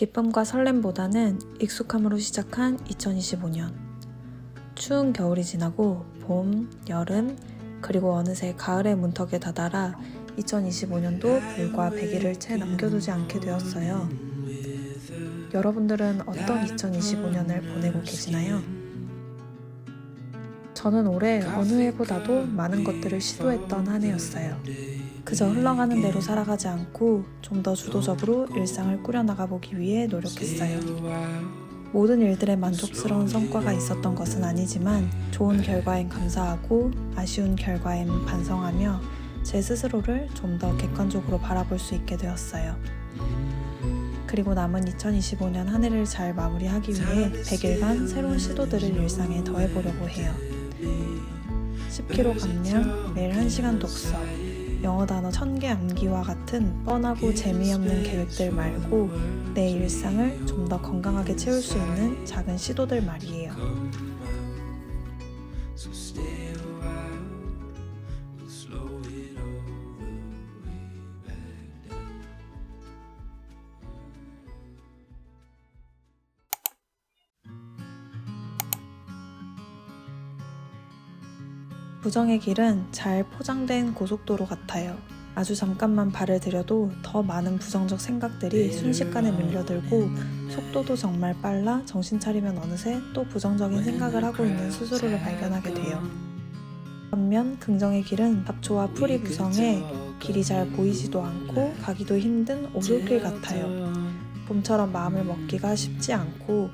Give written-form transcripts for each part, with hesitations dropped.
기쁨과 설렘보다는 익숙함으로 시작한 2025년. 추운 겨울이 지나고 봄, 여름, 그리고 어느새 가을의 문턱에 다다라 2025년도 불과 100일을 채 남겨두지 않게 되었어요. 여러분들은 어떤 2025년을 보내고 계시나요? 저는 올해 어느 해보다도 많은 것들을 시도했던 한 해였어요. 그저 흘러가는 대로 살아가지 않고 좀 더 주도적으로 일상을 꾸려나가보기 위해 노력했어요. 모든 일들에 만족스러운 성과가 있었던 것은 아니지만 좋은 결과엔 감사하고 아쉬운 결과엔 반성하며 제 스스로를 좀 더 객관적으로 바라볼 수 있게 되었어요. 그리고 남은 2025년 한 해를 잘 마무리하기 위해 100일간 새로운 시도들을 일상에 더해보려고 해요. 10kg 감량, 매일 1시간 독서, 영어 단어 1000개 암기와 같은 뻔하고 재미없는 계획들 말고 내 일상을 좀 더 건강하게 채울 수 있는 작은 시도들 말이에요. 부정의 길은 잘 포장된 고속도로 같아요. 아주 잠깐만 발을 들여도 더 많은 부정적 생각들이 순식간에 밀려들고 속도도 정말 빨라 정신 차리면 어느새 또 부정적인 생각을 하고 있는 스스로를 발견하게 돼요. 반면 긍정의 길은 잡초와 풀이 무성해 길이 잘 보이지도 않고 가기도 힘든 오솔길 같아요. 봄처럼 마음을 먹기가 쉽지 않고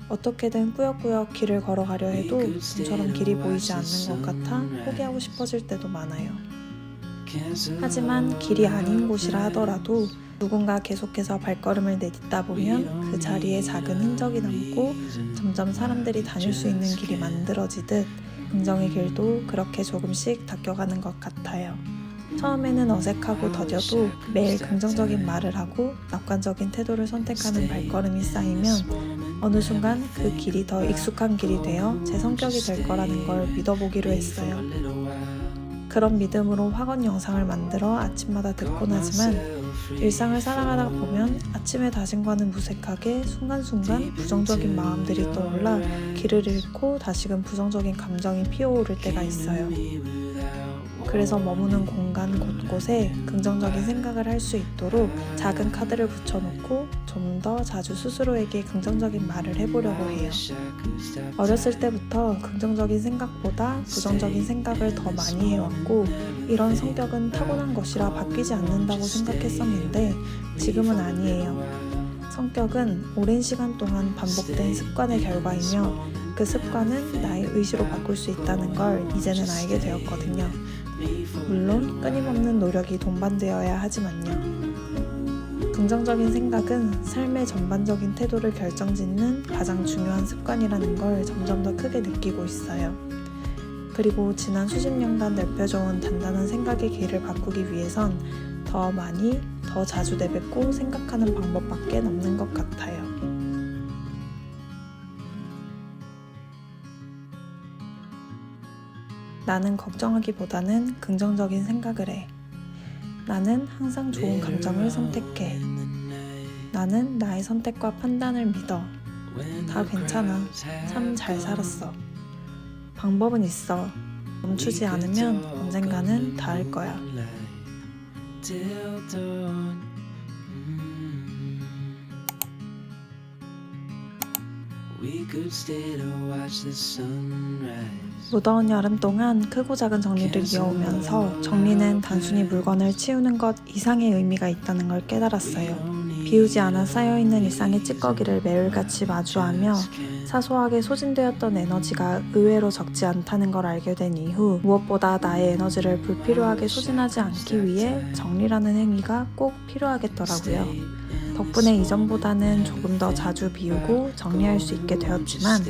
어떻게든 꾸역꾸역 길을 걸어가려 해도 봄처럼 길이 보이지 않는 것 같아 포기하고 싶어질 때도 많아요. 하지만 길이 아닌 곳이라 하더라도 누군가 계속해서 발걸음을 내딛다 보면 그 자리에 작은 흔적이 남고 점점 사람들이 다닐 수 있는 길이 만들어지듯 긍정의 길도 그렇게 조금씩 닦여가는 것 같아요. 처음에는 어색하고 더뎌도 매일 긍정적인 말을 하고 낙관적인 태도를 선택하는 발걸음이 쌓이면 어느 순간 그 길이 더 익숙한 길이 되어 제 성격이 될 거라는 걸 믿어보기로 했어요. 그런 믿음으로 확언 영상을 만들어 아침마다 듣곤 하지만 일상을 살아가다 보면 아침의 다짐과는 무색하게 순간순간 부정적인 마음들이 떠올라 길을 잃고 다시금 부정적인 감정이 피어오를 때가 있어요. 그래서 머무는 공간 곳곳에 긍정적인 생각을 할 수 있도록 작은 카드를 붙여놓고 좀 더 자주 스스로에게 긍정적인 말을 해보려고 해요. 어렸을 때부터 긍정적인 생각보다 부정적인 생각을 더 많이 해왔고 이런 성격은 타고난 것이라 바뀌지 않는다고 생각했었는데 지금은 아니에요. 성격은 오랜 시간 동안 반복된 습관의 결과이며 그 습관은 나의 의지로 바꿀 수 있다는 걸 이제는 알게 되었거든요. 물론 끊임없는 노력이 동반되어야 하지만요. 긍정적인 생각은 삶의 전반적인 태도를 결정짓는 가장 중요한 습관이라는 걸 점점 더 크게 느끼고 있어요. 그리고 지난 수십 년간 넓혀져온 단단한 생각의 길을 바꾸기 위해선 더 많이, 더 자주 내뱉고 생각하는 방법밖에 없는 것 같아요. 나는 걱정하기보다는 긍정적인 생각을 해. 나는 항상 좋은 감정을 선택해. 나는 나의 선택과 판단을 믿어. 다 괜찮아. 참 잘 살았어. 방법은 있어. 멈추지 않으면 언젠가는 닿을 거야. 무더운 여름 동안 크고 작은 정리를 이어오면서 정리는 단순히 물건을 치우는 것 이상의 의미가 있다는 걸 깨달았어요. 비우지 않아 쌓여있는 일상의 찌꺼기를 매일같이 마주하며 사소하게 소진되었던 에너지가 의외로 적지 않다는 걸 알게 된 이후 무엇보다 나의 에너지를 불필요하게 소진하지 않기 위해 정리라는 행위가 꼭 필요하겠더라고요. 덕분에 이전보다는 조금 더 자주 비우고 정리할 수 있게 되었지만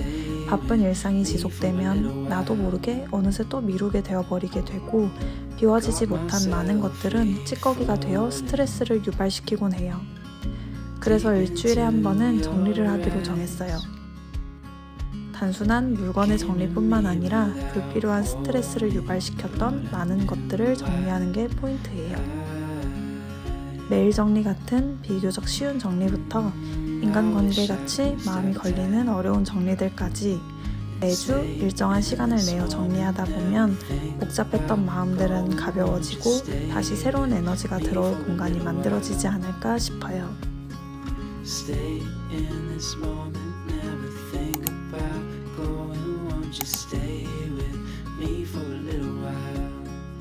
바쁜 일상이 지속되면 나도 모르게 어느새 또 미루게 되어버리게 되고 비워지지 못한 많은 것들은 찌꺼기가 되어 스트레스를 유발시키곤 해요. 그래서 일주일에 한 번은 정리를 하기로 정했어요. 단순한 물건의 정리뿐만 아니라 불필요한 스트레스를 유발시켰던 많은 것들을 정리하는 게 포인트예요. 메일 정리 같은 비교적 쉬운 정리부터 인간관계같이 마음이 걸리는 어려운 정리들까지 매주 일정한 시간을 내어 정리하다 보면 복잡했던 마음들은 가벼워지고 다시 새로운 에너지가 들어올 공간이 만들어지지 않을까 싶어요.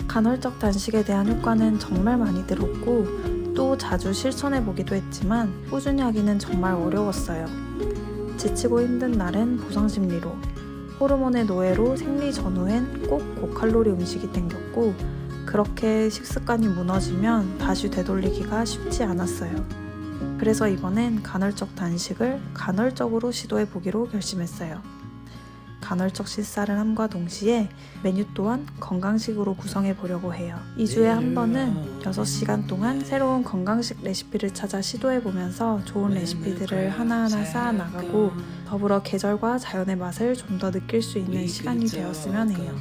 간헐적 단식에 대한 효과는 정말 많이 들었고 또 자주 실천해보기도 했지만 꾸준히 하기는 정말 어려웠어요. 지치고 힘든 날엔 보상심리로, 호르몬의 노예로 생리 전후엔 꼭 고칼로리 음식이 땡겼고 그렇게 식습관이 무너지면 다시 되돌리기가 쉽지 않았어요. 그래서 이번엔 간헐적 단식을 간헐적으로 시도해보기로 결심했어요. 간헐적 식사를 함과 동시에 메뉴 또한 건강식으로 구성해보려고 해요. 2주에 한 번은 6시간 동안 새로운 건강식 레시피를 찾아 시도해보면서 좋은 레시피들을 하나하나 쌓아나가고 더불어 계절과 자연의 맛을 좀 더 느낄 수 있는 시간이 되었으면 해요.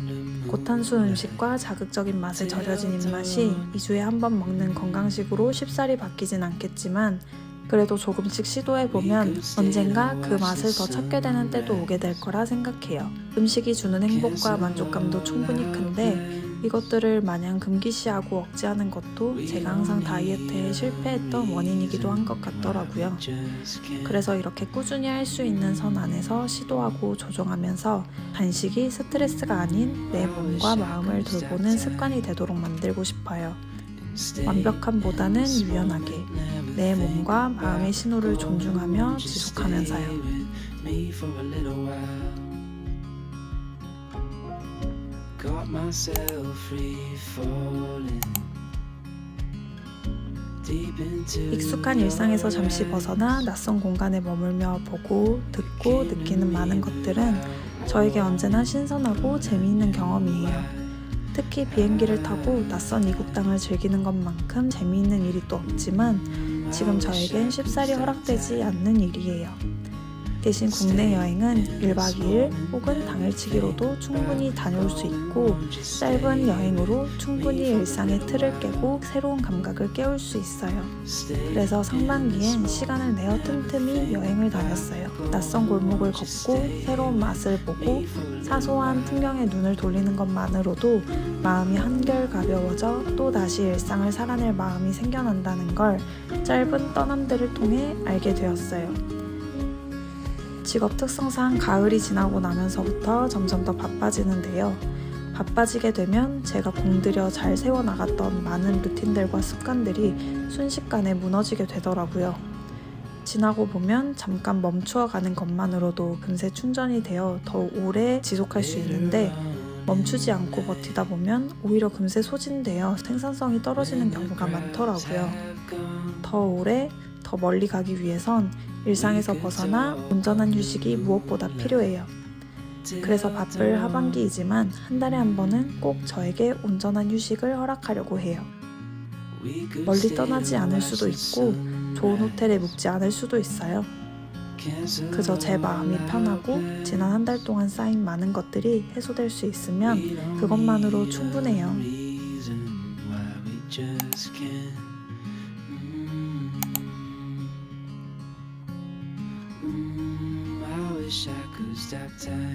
고탄수 음식과 자극적인 맛에 절여진 입맛이 2주에 한 번 먹는 건강식으로 쉽사리 바뀌진 않겠지만 그래도 조금씩 시도해보면 언젠가 그 맛을 더 찾게 되는 때도 오게 될 거라 생각해요. 음식이 주는 행복과 만족감도 충분히 큰데 이것들을 마냥 금기시하고 억제하는 것도 제가 항상 다이어트에 실패했던 원인이기도 한 것 같더라고요. 그래서 이렇게 꾸준히 할 수 있는 선 안에서 시도하고 조정하면서 단식이 스트레스가 아닌 내 몸과 마음을 돌보는 습관이 되도록 만들고 싶어요. 완벽함보다는 유연하게 내 몸과 마음의 신호를 존중하며 지속하면서요. 익숙한 일상에서 잠시 벗어나 낯선 공간에 머물며 보고, 듣고, 느끼는 많은 것들은 저에게 언제나 신선하고 재미있는 경험이에요. 특히 비행기를 타고 낯선 이국 땅을 즐기는 것만큼 재미있는 일이 또 없지만 지금 저에겐 쉽사리 허락되지 않는 일이에요. 대신 국내 여행은 1박 2일 혹은 당일치기로도 충분히 다녀올 수 있고 짧은 여행으로 충분히 일상의 틀을 깨고 새로운 감각을 깨울 수 있어요. 그래서 상반기엔 시간을 내어 틈틈이 여행을 다녔어요. 낯선 골목을 걷고 새로운 맛을 보고 사소한 풍경에 눈을 돌리는 것만으로도 마음이 한결 가벼워져 또 다시 일상을 살아낼 마음이 생겨난다는 걸 짧은 떠남들을 통해 알게 되었어요. 직업 특성상 가을이 지나고 나면서부터 점점 더 바빠지는데요. 바빠지게 되면 제가 공들여 잘 세워나갔던 많은 루틴들과 습관들이 순식간에 무너지게 되더라고요. 지나고 보면 잠깐 멈추어 가는 것만으로도 금세 충전이 되어 더 오래 지속할 수 있는데 멈추지 않고 버티다 보면 오히려 금세 소진되어 생산성이 떨어지는 경우가 많더라고요. 더 오래, 더 멀리 가기 위해선 일상에서 벗어나 온전한 휴식이 무엇보다 필요해요. 그래서 바쁠 하반기이지만 한 달에 한 번은 꼭 저에게 온전한 휴식을 허락하려고 해요. 멀리 떠나지 않을 수도 있고 좋은 호텔에 묵지 않을 수도 있어요. 그저 제 마음이 편하고 지난 한 달 동안 쌓인 많은 것들이 해소될 수 있으면 그것만으로 충분해요.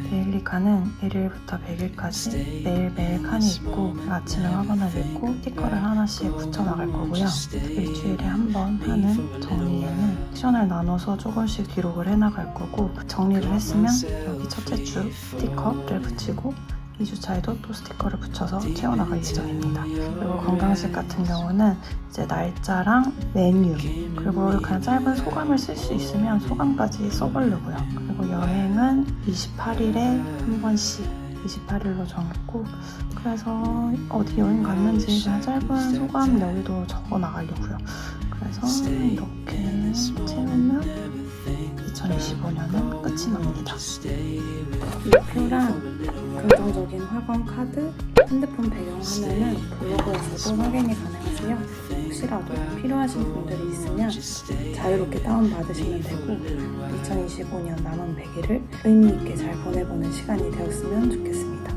데일리 칸은 1일부터 100일까지 매일매일 칸이 있고 아침에 화관을 읽고 스티커를 하나씩 붙여나갈 거고요. 일주일에 한 번 하는 정리에는 섹션을 나눠서 조금씩 기록을 해나갈 거고 정리를 했으면 여기 첫째 주 스티커를 붙이고 2주차에도 또 스티커를 붙여서 채워나갈 예정입니다. 그리고 건강식 같은 경우는 이제 날짜랑 메뉴 그리고 그냥 짧은 소감을 쓸 수 있으면 소감까지 써보려고요. 그리고 여행은 28일에 한 번씩 28일로 정했고 그래서 어디 여행 갔는지 그냥 짧은 소감 여기도 적어 나가려고요. 그래서 이렇게 채우면 2025년은 끝이 납니다. 이 표랑 긍정적인 활관 카드, 핸드폰 배경화면은 블로그에서도 확인이 가능하세요. 혹시라도 필요하신 분들이 있으면 자유롭게 다운받으시면 되고 2025년 남은 100일을 의미있게 잘 보내보는 시간이 되었으면 좋겠습니다.